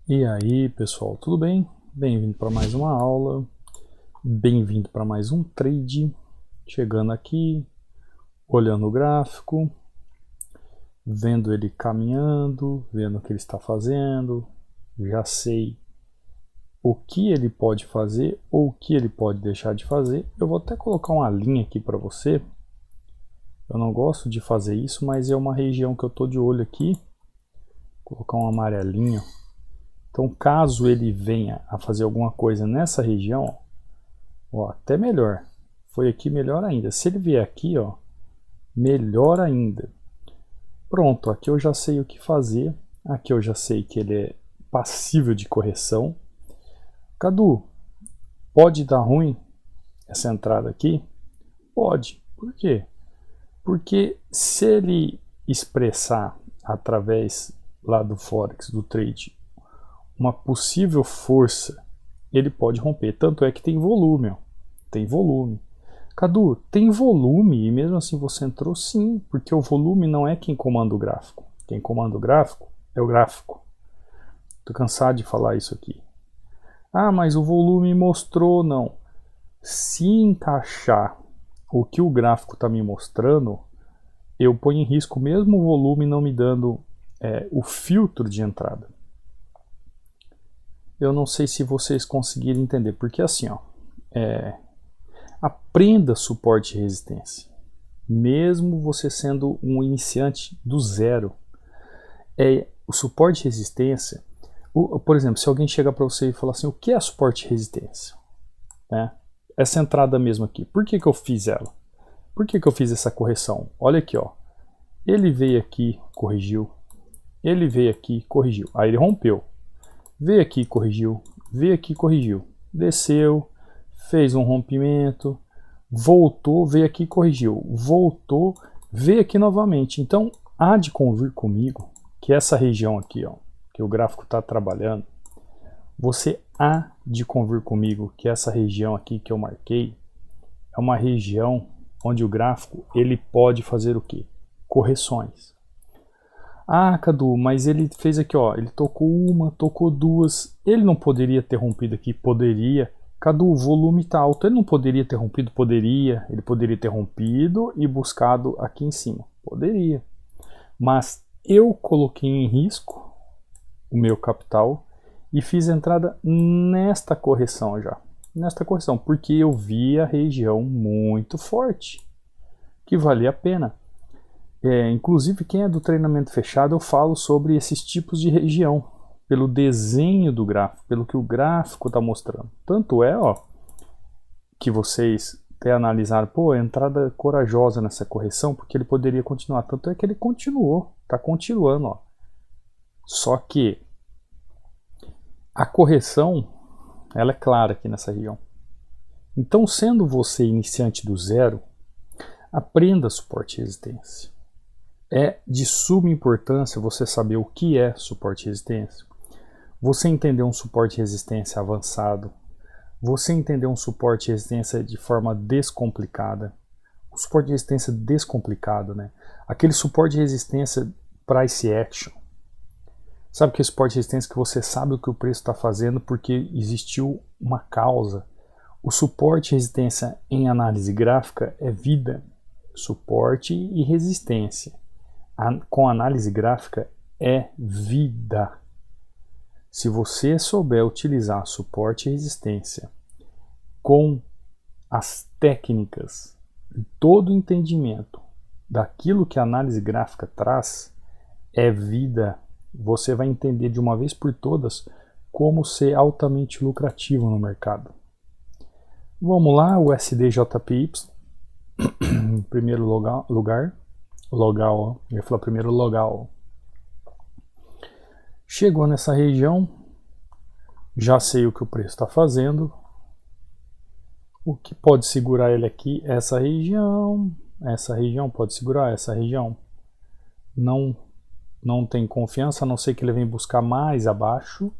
E aí, pessoal, tudo bem? Bem-vindo para mais uma aula, bem-vindo para mais um trade. Chegando aqui, olhando o gráfico, vendo ele caminhando, vendo o que ele está fazendo, já sei o que ele pode fazer ou o que ele pode deixar de fazer. Eu vou até colocar uma linha aqui para você. Eu não gosto de fazer isso, mas é uma região que eu estou de olho aqui. Vou colocar um amarelinho. Então, caso ele venha a fazer alguma coisa nessa região, ó, até melhor. Foi aqui, melhor ainda. Se ele vier aqui, ó, melhor ainda. Pronto, aqui eu já sei o que fazer. Aqui eu já sei que ele é passível de correção. Cadu, pode dar ruim essa entrada aqui? Pode. Por quê? Porque se ele expressar através lá do Forex, do trade, uma possível força, ele pode romper. Tanto é que tem volume, ó. Tem volume. Cadu, tem volume e mesmo assim você entrou? Sim, porque o volume não é quem comanda o gráfico. Quem comanda o gráfico é o gráfico. Tô cansado de falar isso aqui. Ah, mas o volume mostrou, não. Se encaixar o que o gráfico está me mostrando, eu ponho em risco mesmo o volume não me dando o filtro de entrada. Eu não sei se vocês conseguiram entender, porque assim, ó, aprenda suporte e resistência. Mesmo você sendo um iniciante do zero, o suporte e resistência. Por exemplo, se alguém chegar para você e falar assim, o que é suporte e resistência? Essa entrada mesmo aqui, por que eu fiz ela? Por que eu fiz essa correção? Olha aqui, ó. Ele veio aqui, corrigiu. Ele veio aqui, corrigiu. Aí ele rompeu. Veio aqui, corrigiu. Veio aqui, corrigiu. Desceu, fez um rompimento, voltou, veio aqui, corrigiu. Voltou, veio aqui novamente. Então, há de convir comigo que essa região aqui, ó, que o gráfico está trabalhando, você há de convir comigo que essa região aqui que eu marquei é uma região onde o gráfico ele pode fazer o quê? Correções. Ah, Cadu, mas ele fez aqui, ó, ele tocou uma, tocou duas, ele não poderia ter rompido aqui? Poderia. Cadu, o volume está alto, ele não poderia ter rompido? Poderia. Ele poderia ter rompido e buscado aqui em cima? Poderia. Mas eu coloquei em risco o meu capital e fiz entrada nesta correção já. Nesta correção, porque eu vi a região muito forte, que valia a pena. Inclusive, quem é do treinamento fechado, eu falo sobre esses tipos de região, pelo desenho do gráfico, pelo que o gráfico está mostrando. Tanto é, ó, que vocês até analisaram, pô, entrada corajosa nessa correção, porque ele poderia continuar. Tanto é que ele continuou, está continuando, ó. Só que a correção, ela é clara aqui nessa região. Então, sendo você iniciante do zero, aprenda suporte e resistência. É de suma importância você saber o que é suporte e resistência. Você entender um suporte e resistência avançado. Você entender um suporte e resistência de forma descomplicada. O suporte e resistência descomplicado, né? Aquele suporte e resistência price action. Sabe que suporte e resistência que você sabe o que o preço está fazendo porque existiu uma causa. O suporte e resistência em análise gráfica é vida. Suporte e resistência com análise gráfica é vida. Se você souber utilizar suporte e resistência com as técnicas e todo o entendimento daquilo que a análise gráfica traz, é vida. Você vai entender de uma vez por todas como ser altamente lucrativo no mercado. Vamos lá, o SDJPY, em primeiro lugar, logal, eu ia falar primeiro logal. Chegou nessa região, já sei o que o preço está fazendo. O que pode segurar ele aqui? Essa região pode segurar essa região. Não tem confiança, a não ser que ele venha buscar mais abaixo.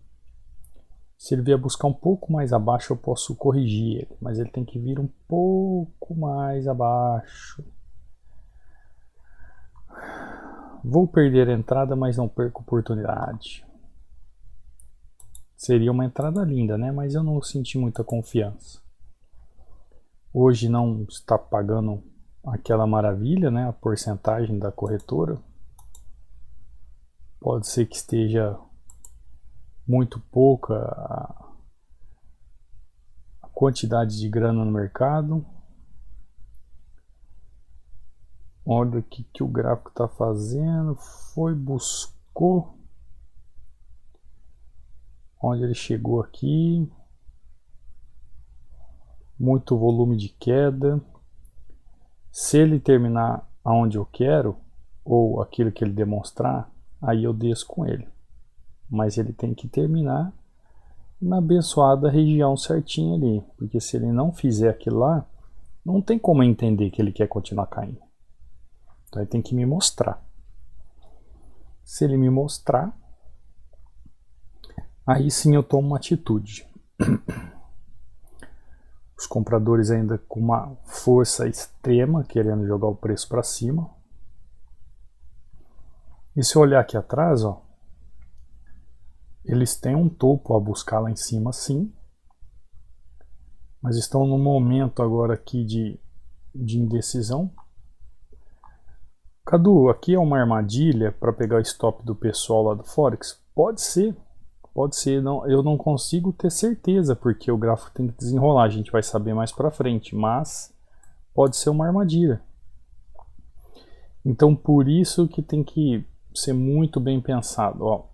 Se ele vier buscar um pouco mais abaixo, eu posso corrigir ele, mas ele tem que vir um pouco mais abaixo. Vou perder a entrada, mas não perco a oportunidade. Seria uma entrada linda, né? Mas eu não senti muita confiança. Hoje não está pagando aquela maravilha, né? A porcentagem da corretora. Pode ser que esteja muito pouca a quantidade de grana no mercado. Olha o que o gráfico está fazendo. Buscou. Onde ele chegou aqui. Muito volume de queda. Se ele terminar aonde eu quero, ou aquilo que ele demonstrar, aí eu desço com ele. Mas ele tem que terminar na abençoada região certinha ali. Porque se ele não fizer aquilo lá, não tem como eu entender que ele quer continuar caindo. Então ele tem que me mostrar. Se ele me mostrar, aí sim eu tomo uma atitude. Os compradores ainda com uma força extrema, querendo jogar o preço para cima. E se eu olhar aqui atrás, ó, eles têm um topo a buscar lá em cima, sim. Mas estão num momento agora aqui de indecisão. Cadu, aqui é uma armadilha para pegar o stop do pessoal lá do Forex? Pode ser. Pode ser, não, eu não consigo ter certeza, porque o gráfico tem que desenrolar, a gente vai saber mais para frente, mas pode ser uma armadilha. Então por isso que tem que ser muito bem pensado. Ó,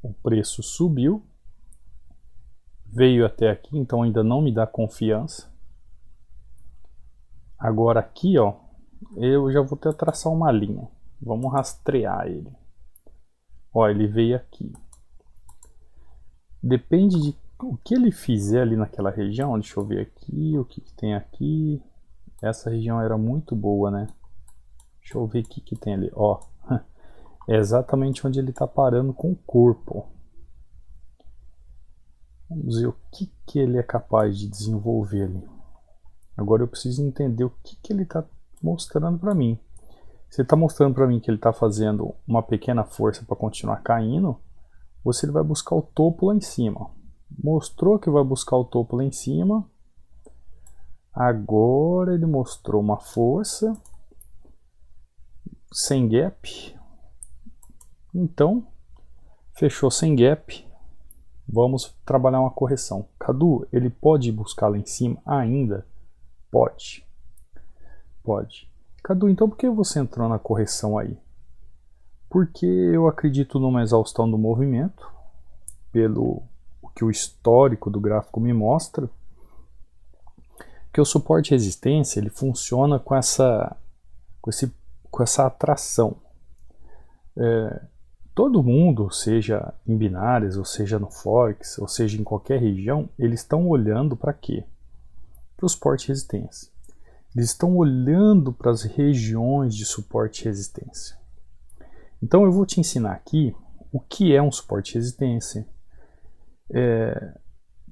o preço subiu, veio até aqui, então ainda não me dá confiança. Agora aqui, ó, eu já vou ter que traçar uma linha. Vamos rastrear ele. Ó, ele veio aqui. Depende de o que ele fizer ali naquela região. Deixa eu ver aqui, o que tem aqui. Essa região era muito boa, né? Deixa eu ver o que tem ali. Ó, é exatamente onde ele está parando com o corpo. Vamos ver o que ele é capaz de desenvolver ali. Agora eu preciso entender o que ele está mostrando para mim. Se ele está mostrando para mim que ele está fazendo uma pequena força para continuar caindo, ou se ele vai buscar o topo lá em cima. Mostrou que vai buscar o topo lá em cima. Agora ele mostrou uma força sem gap. Então, fechou sem gap. Vamos trabalhar uma correção. Cadu, ele pode buscar lá em cima ainda? Pode. Pode. Cadu, então por que você entrou na correção aí? Porque eu acredito numa exaustão do movimento, pelo que o histórico do gráfico me mostra, que o suporte e resistência ele funciona com essa atração. Todo mundo, seja em binárias, ou seja no Forex, ou seja em qualquer região, eles estão olhando para quê? Para o suporte e resistência. Eles estão olhando para as regiões de suporte e resistência. Então eu vou te ensinar aqui o que é um suporte e resistência,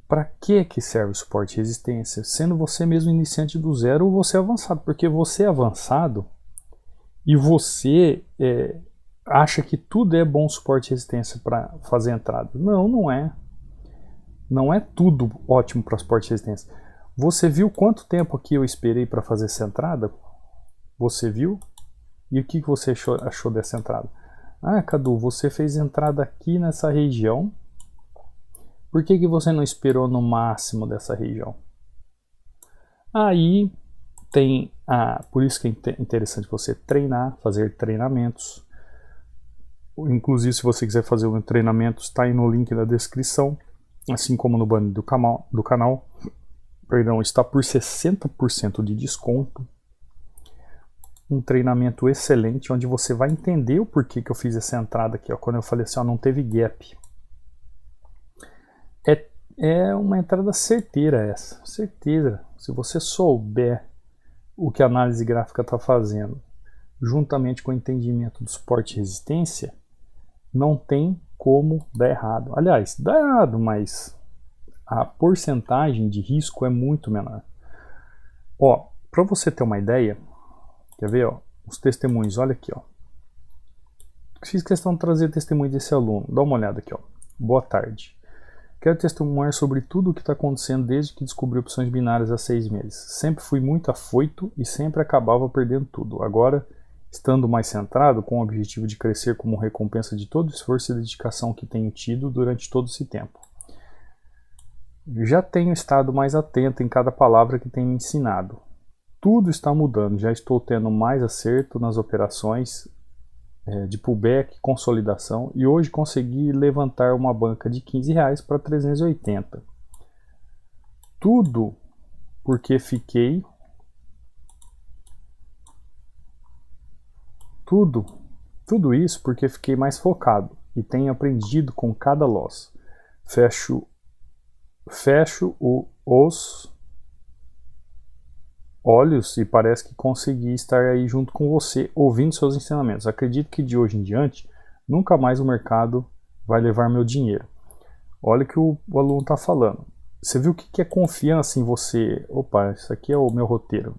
para que serve o suporte e resistência, sendo você mesmo iniciante do zero ou você avançado, porque você é avançado e você acha que tudo é bom suporte e resistência para fazer entrada. Não, não é. Não é tudo ótimo para suporte e resistência. Você viu quanto tempo aqui eu esperei para fazer essa entrada? Você viu? E o que você achou dessa entrada? Ah, Cadu, você fez entrada aqui nessa região. Por que você não esperou no máximo dessa região? Aí tem por isso que é interessante você treinar, fazer treinamentos. Inclusive, se você quiser fazer um treinamento, está aí no link da descrição, assim como no banner do canal. Perdão, está por 60% de desconto. Um treinamento excelente, onde você vai entender o porquê que eu fiz essa entrada aqui, ó, quando eu falei assim, ó, não teve gap. É uma entrada certeira essa, certeira. Se você souber o que a análise gráfica está fazendo, juntamente com o entendimento do suporte e resistência, não tem como dar errado. Aliás, dá errado, mas a porcentagem de risco é muito menor. Ó, para você ter uma ideia, quer ver, ó, os testemunhos, olha aqui, ó. Fiz questão de trazer testemunho desse aluno. Dá uma olhada aqui, ó. Boa tarde. Quero testemunhar sobre tudo o que está acontecendo desde que descobri opções binárias há 6 meses. Sempre fui muito afoito e sempre acabava perdendo tudo. Agora, estando mais centrado, com o objetivo de crescer como recompensa de todo o esforço e dedicação que tenho tido durante todo esse tempo. Já tenho estado mais atento em cada palavra que tenho ensinado. Tudo está mudando, já estou tendo mais acerto nas operações de pullback, consolidação, e hoje consegui levantar uma banca de R$15 para 380. Tudo porque fiquei... Tudo isso porque fiquei mais focado e tenho aprendido com cada loss. Fecho os olhos e parece que consegui estar aí junto com você, ouvindo seus ensinamentos. Acredito que de hoje em diante, nunca mais o mercado vai levar meu dinheiro. Olha o que o aluno está falando. Você viu o que é confiança em você? Opa, isso aqui é o meu roteiro.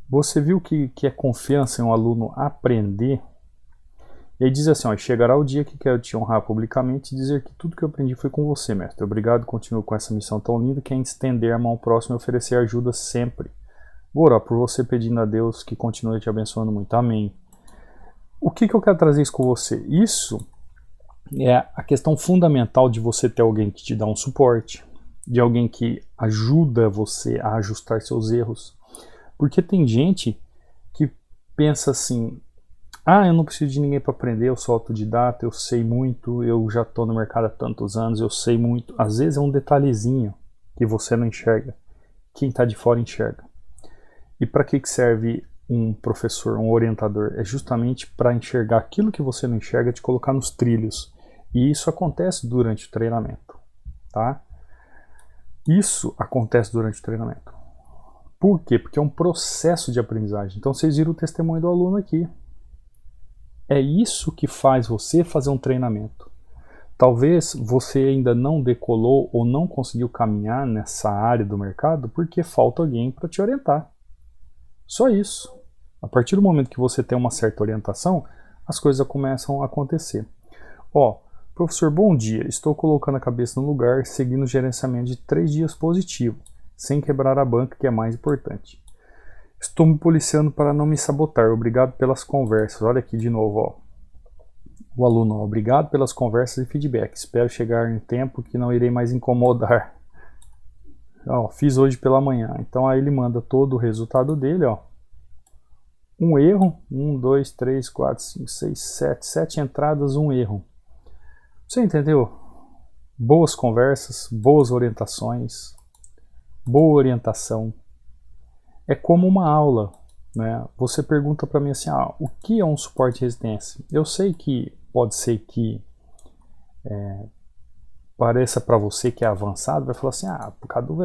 Você viu o que é confiança em um aluno aprender? Ele diz assim, ó, chegará o dia que quero te honrar publicamente e dizer que tudo que eu aprendi foi com você, mestre. Obrigado, continuo com essa missão tão linda que é estender a mão ao próximo e oferecer ajuda sempre. Vou orar por você pedindo a Deus que continue te abençoando muito. Amém. O que eu quero trazer isso com você? Isso é a questão fundamental de você ter alguém que te dá um suporte, de alguém que ajuda você a ajustar seus erros. Porque tem gente que pensa assim, eu não preciso de ninguém para aprender, eu sou autodidata, eu sei muito, eu já estou no mercado há tantos anos, eu sei muito. Às vezes é um detalhezinho que você não enxerga, quem está de fora enxerga. E para que serve um professor, um orientador? É justamente para enxergar aquilo que você não enxerga, te colocar nos trilhos. E isso acontece durante o treinamento, tá? Isso acontece durante o treinamento. Por quê? Porque é um processo de aprendizagem. Então vocês viram o testemunho do aluno aqui. É isso que faz você fazer um treinamento. Talvez você ainda não decolou ou não conseguiu caminhar nessa área do mercado porque falta alguém para te orientar. Só isso. A partir do momento que você tem uma certa orientação, as coisas começam a acontecer. Professor, bom dia. Estou colocando a cabeça no lugar, seguindo o gerenciamento de 3 dias positivo, sem quebrar a banca, que é mais importante. Estou me policiando para não me sabotar. Obrigado pelas conversas. Olha aqui de novo, o aluno. Obrigado pelas conversas e feedback. Espero chegar em tempo que não irei mais incomodar. Fiz hoje pela manhã. Então aí ele manda todo o resultado dele. Um erro. 1, 2, 3, 4, 5, 6, 7. 7 entradas, um erro. Você entendeu? Boas conversas, boas orientações, boa orientação. É como uma aula, né? Você pergunta para mim assim, o que é um suporte de resistência? Eu sei que pode ser que pareça para você que é avançado, vai falar assim, o Cadu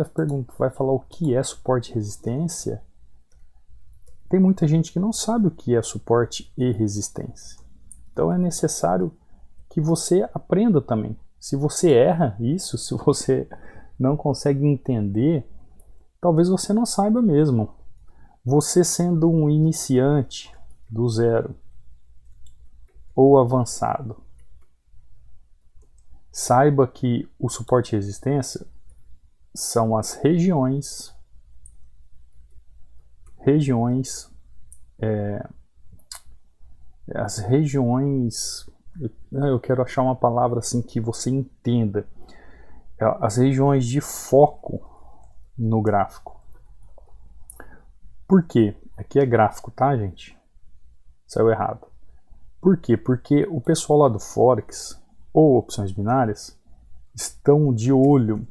vai falar o que é suporte e resistência. Tem muita gente que não sabe o que é suporte e resistência. Então é necessário que você aprenda também. Se você erra isso, se você não consegue entender, talvez você não saiba mesmo. Você sendo um iniciante do zero ou avançado, saiba que o suporte e resistência são as regiões eu quero achar uma palavra assim que você entenda, as regiões de foco no gráfico. Por quê? Aqui é gráfico, tá, gente? Saiu errado. Por quê? Porque o pessoal lá do Forex ou opções binárias estão de olho.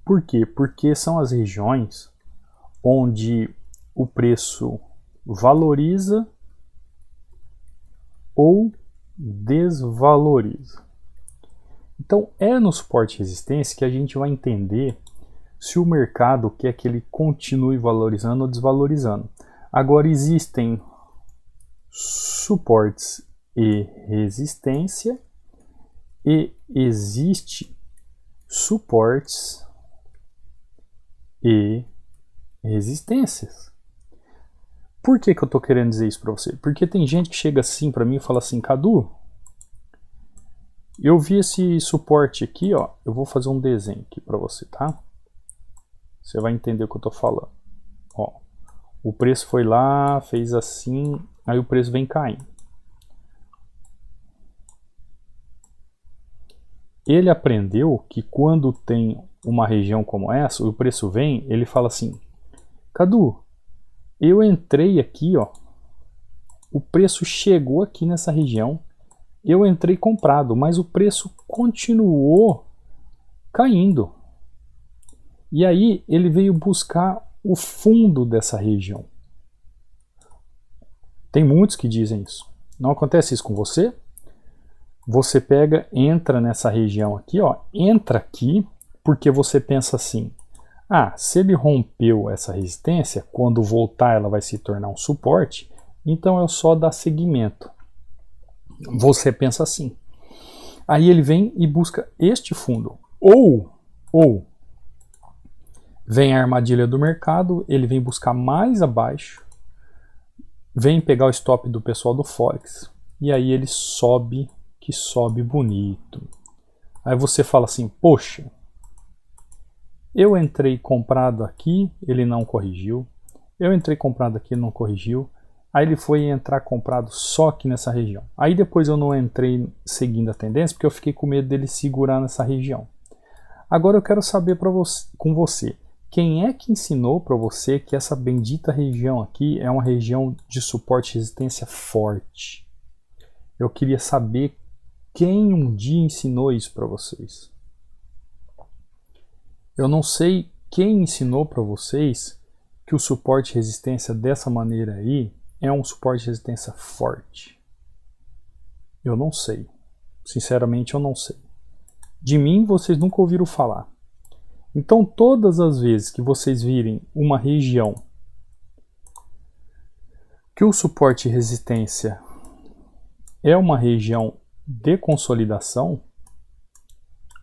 Por quê? Porque são as regiões onde o preço valoriza ou desvaloriza. Então é no suporte e resistência que a gente vai entender se o mercado quer que ele continue valorizando ou desvalorizando. Agora existem suportes e resistência e existe suportes e resistências. Por que eu tô querendo dizer isso para você? Porque tem gente que chega assim para mim e fala assim, Cadu, Eu vi esse suporte aqui, ó. Eu vou fazer um desenho aqui para você, tá? Você vai entender o que eu tô falando. Ó, o preço foi lá, fez assim, aí o preço vem caindo. Ele aprendeu que quando tem uma região como essa, o preço vem, ele fala assim: Cadu, eu entrei aqui, ó, o preço chegou aqui nessa região, eu entrei comprado, mas o preço continuou caindo. E aí ele veio buscar o fundo dessa região. Tem muitos que dizem isso. Não acontece isso com você? Você pega, entra nessa região aqui, ó, entra aqui, porque você pensa assim: ah, se ele rompeu essa resistência, quando voltar ela vai se tornar um suporte, então é só dar seguimento. Você pensa assim. Aí ele vem e busca este fundo. Ou vem a armadilha do mercado, ele vem buscar mais abaixo, vem pegar o stop do pessoal do Forex, e aí ele sobe, que sobe bonito. Aí você fala assim: poxa, eu entrei comprado aqui, ele não corrigiu. Eu entrei comprado aqui, ele não corrigiu. Aí ele foi entrar comprado só aqui nessa região. Aí depois eu não entrei seguindo a tendência, porque eu fiquei com medo dele segurar nessa região. Agora eu quero saber com você, quem é que ensinou para você que essa bendita região aqui é uma região de suporte e resistência forte? Eu queria saber quem um dia ensinou isso para vocês. Eu não sei quem ensinou para vocês que o suporte e resistência dessa maneira aí é um suporte e resistência forte. Eu não sei. Sinceramente, eu não sei. De mim, vocês nunca ouviram falar. Então, todas as vezes que vocês virem uma região que o suporte e resistência é uma região de consolidação,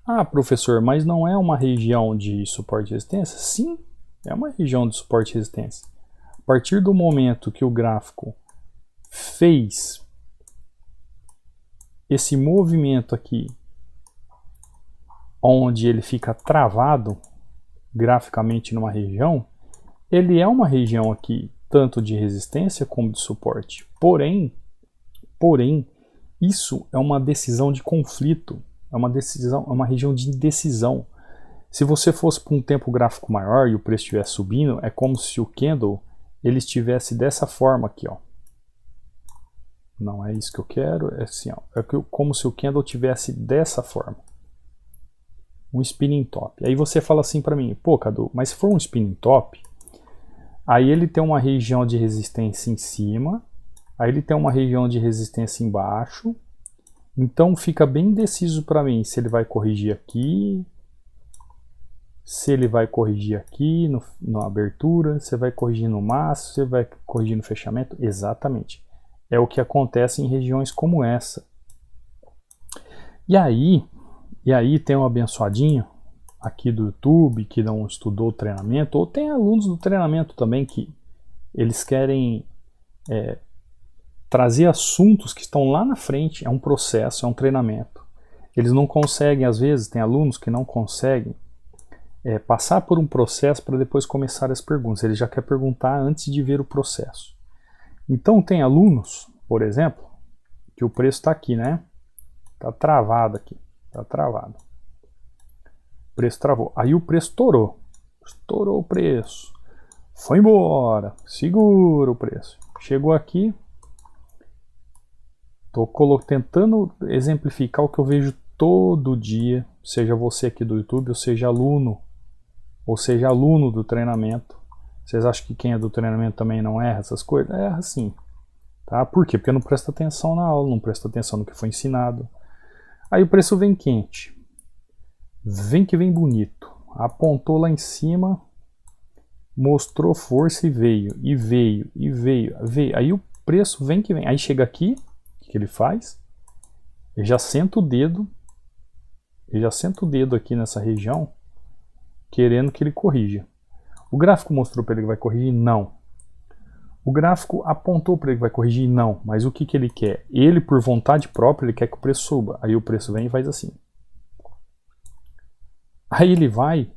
ah, professor, mas não é uma região de suporte e resistência? Sim, é uma região de suporte e resistência. A partir do momento que o gráfico fez esse movimento aqui, onde ele fica travado graficamente numa região, ele é uma região aqui tanto de resistência como de suporte. Porém, isso é uma decisão de conflito, é uma região de indecisão. Se você fosse para um tempo gráfico maior e o preço estivesse subindo, é como se o candle ele estivesse dessa forma aqui, ó. Não é isso que eu quero, é assim, ó. É como se o candle estivesse dessa forma. Um spinning top. Aí você fala assim para mim: pô, Cadu, mas se for um spinning top, aí ele tem uma região de resistência em cima, aí ele tem uma região de resistência embaixo, então fica bem indeciso para mim se ele vai corrigir aqui, se ele vai corrigir aqui na abertura, se vai corrigir no máximo, se vai corrigir no fechamento. Exatamente. É o que acontece em regiões como essa. E aí tem um abençoadinho aqui do YouTube que não estudou o treinamento, ou tem alunos do treinamento também que eles querem trazer assuntos que estão lá na frente. É um processo, é um treinamento. Eles não conseguem, às vezes, tem alunos que não conseguem passar por um processo para depois começar as perguntas. Ele já quer perguntar antes de ver o processo. Então tem alunos, por exemplo, que o preço está aqui, né? Está travado aqui. Está travado. O preço travou. Aí o preço estourou. Estourou o preço. Foi embora. Segura o preço. Chegou aqui. Estou tentando exemplificar o que eu vejo todo dia. Seja você aqui do YouTube, ou seja aluno do treinamento. Vocês acham que quem é do treinamento também não erra essas coisas? Erra sim. Tá? Por quê? Porque não presta atenção na aula, não presta atenção no que foi ensinado. Aí o preço vem quente. Vem que vem bonito. Apontou lá em cima, mostrou força e veio. Aí o preço vem que vem. Aí chega aqui, o que ele faz? Ele já senta o dedo. Aqui nessa região, querendo que ele corrija. O gráfico mostrou para ele que vai corrigir? Não. O gráfico apontou para ele que vai corrigir? Não, mas o que, que ele quer? Ele, por vontade própria, ele quer que o preço suba. Aí o preço vem e faz assim. Aí ele vai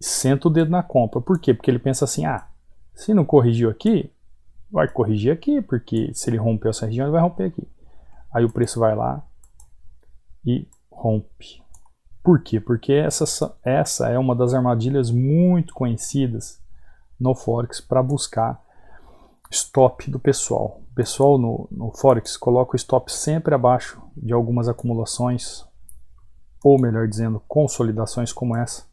e senta o dedo na compra. Por quê? Porque ele pensa assim, se não corrigiu aqui, vai corrigir aqui, porque se ele rompeu essa região, ele vai romper aqui. Aí o preço vai lá e rompe. Por quê? Porque essa é uma das armadilhas muito conhecidas no Forex para buscar stop do pessoal. O pessoal no Forex coloca o stop sempre abaixo de algumas acumulações, ou melhor dizendo, consolidações como essa,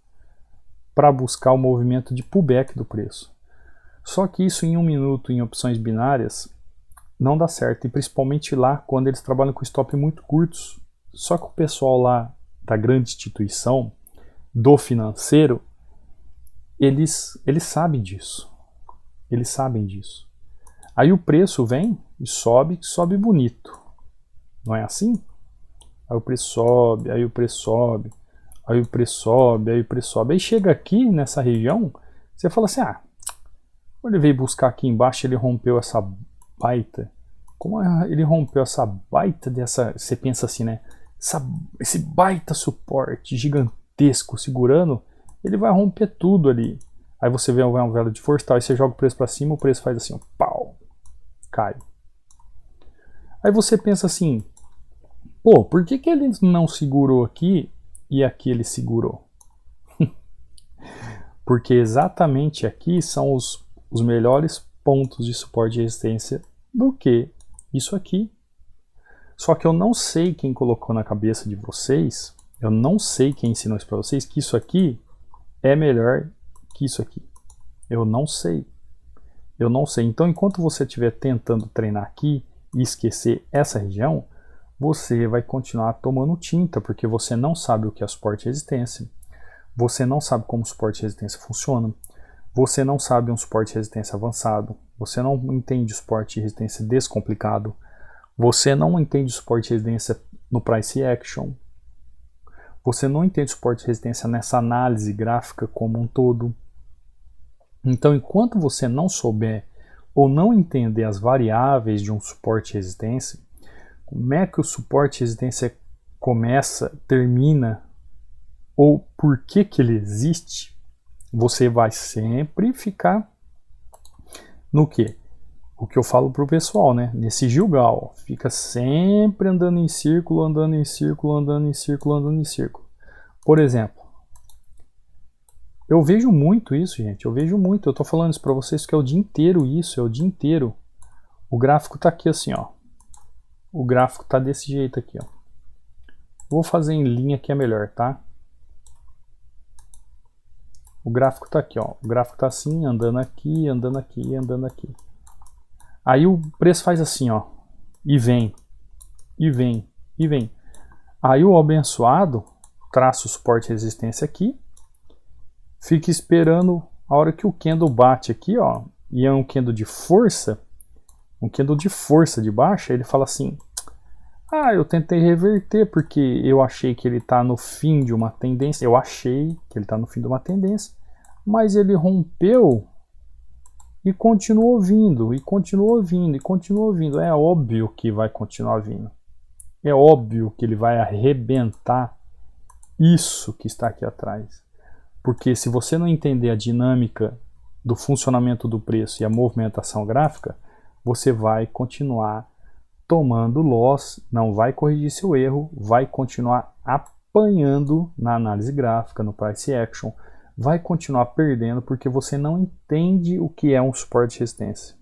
para buscar o movimento de pullback do preço. Só que isso em 1 minuto em opções binárias não dá certo, e principalmente lá quando eles trabalham com stop muito curtos. Só que o pessoal lá da grande instituição, do financeiro, eles sabem disso. Eles sabem disso. Aí o preço vem e sobe bonito. Não é assim? Aí o preço sobe, aí o preço sobe, aí o preço sobe, aí o preço sobe. Aí chega aqui nessa região, você fala assim, quando ele veio buscar aqui embaixo, ele rompeu essa baita. Como ele rompeu essa baita dessa... Você pensa assim, né? Esse baita suporte gigantesco segurando, ele vai romper tudo ali. Aí você vê um vela de força, tal, aí você joga o preço para cima, o preço faz assim, pau, cai. Aí você pensa assim, por que ele não segurou aqui e aqui ele segurou? Porque exatamente aqui são os melhores pontos de suporte e resistência do que isso aqui. Só que eu não sei quem colocou na cabeça de vocês, eu não sei quem ensinou isso para vocês, que isso aqui é melhor que isso aqui. Eu não sei. Eu não sei. Então, enquanto você estiver tentando treinar aqui e esquecer essa região, você vai continuar tomando tinta, porque você não sabe o que é suporte e resistência. Você não sabe como suporte e resistência funciona. Você não sabe um suporte e resistência avançado. Você não entende o suporte e resistência descomplicado. Você não entende suporte e resistência no price action. Você não entende suporte e resistência nessa análise gráfica como um todo. Então, enquanto você não souber ou não entender as variáveis de um suporte e resistência, como é que o suporte e resistência começa, termina, ou por que ele existe, você vai sempre ficar no quê? O que eu falo pro pessoal, né? Nesse Gilgal, fica sempre andando em círculo, andando em círculo, andando em círculo, andando em círculo. Por exemplo, eu vejo muito isso, gente, eu vejo muito, eu tô falando isso pra vocês que é o dia inteiro isso, é o dia inteiro. O gráfico tá aqui assim, ó. O gráfico tá desse jeito aqui, ó. Vou fazer em linha que é melhor, tá? O gráfico tá aqui, ó. O gráfico tá assim, andando aqui, andando aqui, andando aqui. Aí o preço faz assim, ó, e vem, e vem, e vem. Aí o abençoado traça o suporte e resistência aqui, fica esperando a hora que o candle bate aqui, ó, e é um candle de força de baixa, ele fala assim, eu tentei reverter porque eu achei que ele está no fim de uma tendência, mas ele rompeu e continuou vindo, e continuou vindo, e continuou vindo. É óbvio que vai continuar vindo. É óbvio que ele vai arrebentar isso que está aqui atrás. Porque se você não entender a dinâmica do funcionamento do preço e a movimentação gráfica, você vai continuar tomando loss, não vai corrigir seu erro, vai continuar apanhando na análise gráfica, no price action, vai continuar perdendo porque você não entende o que é um suporte e resistência.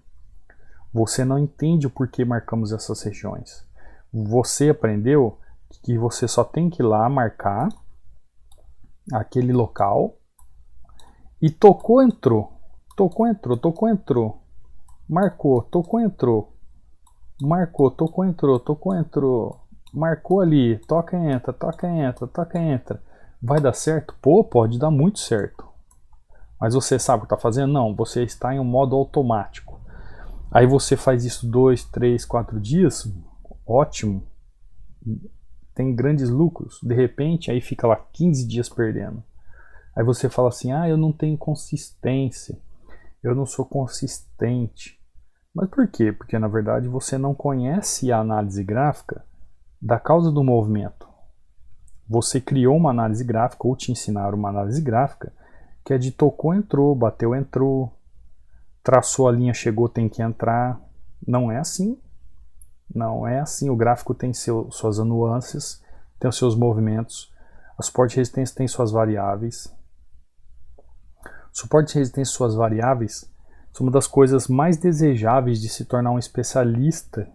Você não entende o porquê marcamos essas regiões. Você aprendeu que você só tem que ir lá marcar aquele local e tocou, entrou. Tocou, entrou, tocou, entrou. Marcou, tocou, entrou. Marcou, tocou, entrou, tocou, entrou. Marcou ali, toca, entra, toca, entra, toca, entra. Vai dar certo? Pô, pode dar muito certo. Mas você sabe o que está fazendo? Não, você está em um modo automático. Aí você faz isso 2, 3, 4 dias, ótimo. Tem grandes lucros. De repente, aí fica lá 15 dias perdendo. Aí você fala assim, eu não tenho consistência. Eu não sou consistente. Mas por quê? Porque na verdade você não conhece a análise gráfica da causa do movimento. Você criou uma análise gráfica ou te ensinaram uma análise gráfica que é de tocou, entrou, bateu, entrou, traçou a linha, chegou, tem que entrar. Não é assim. Não é assim. O gráfico tem suas nuances, tem os seus movimentos. A suporte e resistência tem suas variáveis. Suporte e resistência e suas variáveis são uma das coisas mais desejáveis de se tornar um especialista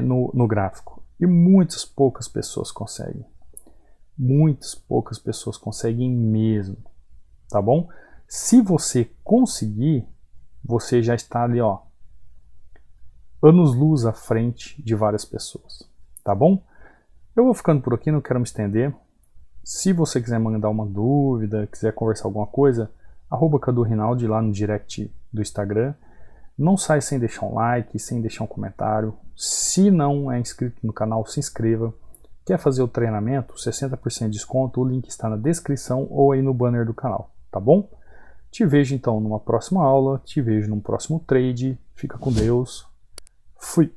no gráfico. E muitas poucas pessoas conseguem. Muitas poucas pessoas conseguem mesmo. Tá bom? Se você conseguir, você já está ali, ó, anos-luz à frente de várias pessoas. Tá bom? Eu vou ficando por aqui, não quero me estender. Se você quiser mandar uma dúvida, quiser conversar alguma coisa, @CaduRinaldi lá no direct do Instagram. Não sai sem deixar um like, sem deixar um comentário. Se não é inscrito no canal, se inscreva. Quer fazer o treinamento? 60% de desconto, o link está na descrição ou aí no banner do canal, tá bom? Te vejo então numa próxima aula, te vejo num próximo trade. Fica com Deus. Fui!